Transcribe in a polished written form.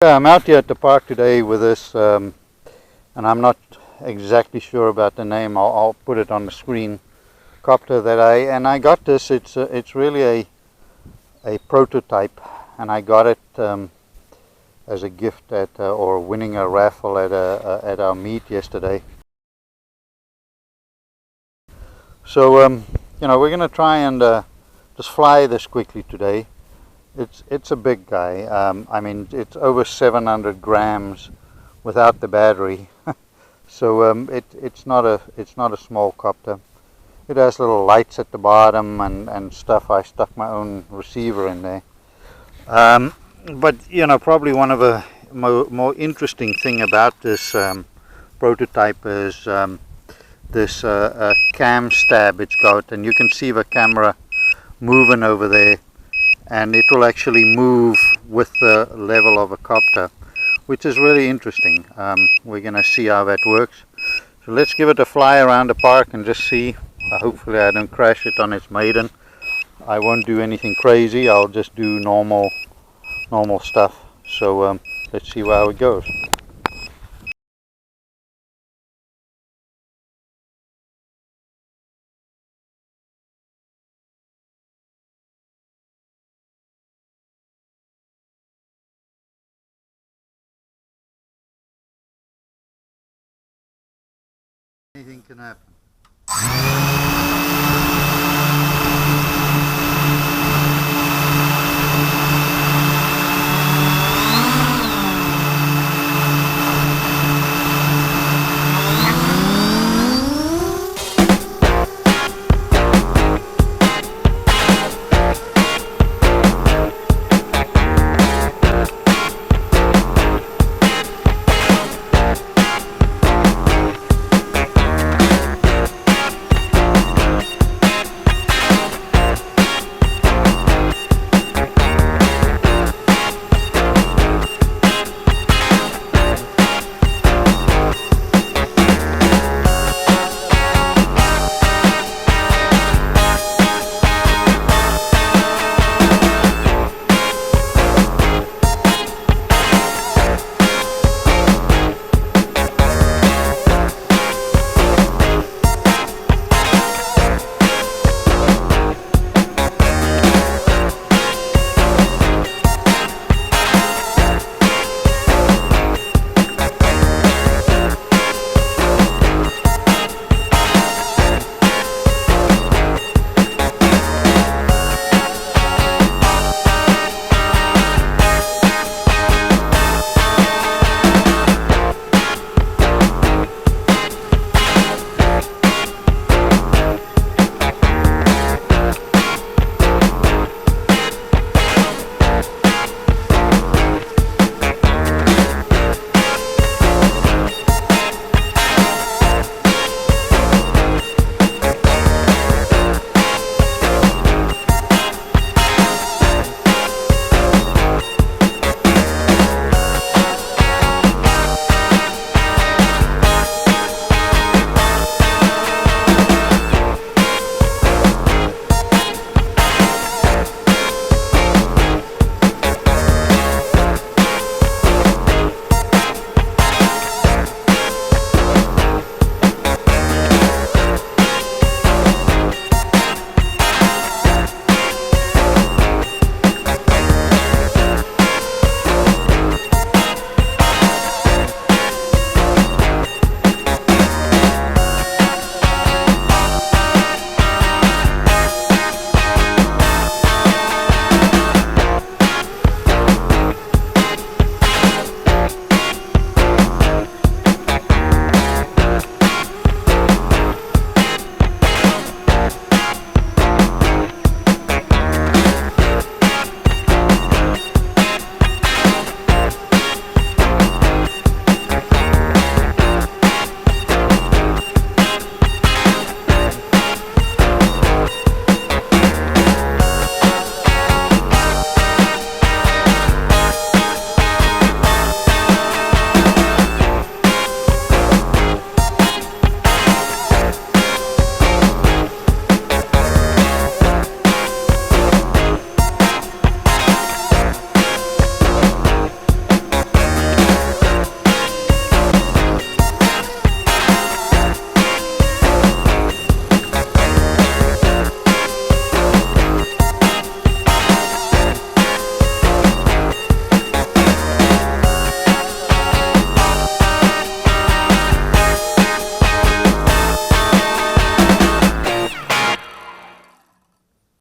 Yeah, I'm out here at the park today with this, and I'm not exactly sure about the name. I'll put it on the screen. Copter that I got this. It's really a prototype, and I got it as a gift at or winning a raffle at our meet yesterday. So we're gonna try and just fly this quickly today. It's a big guy. I mean, it's over 700 grams without the battery. So it's not a small copter. It has little lights at the bottom and stuff. I stuck my own receiver in there. But probably one of the more interesting thing about this prototype is this cam stab it's got, and you can see the camera moving over there, and it will actually move with the level of a copter, which is really interesting. We're going to see how that works. So let's give it a fly around the park and just see. Hopefully I don't crash it on its maiden. I won't do anything crazy. I'll just do normal stuff. So let's see how it goes. Anything can happen.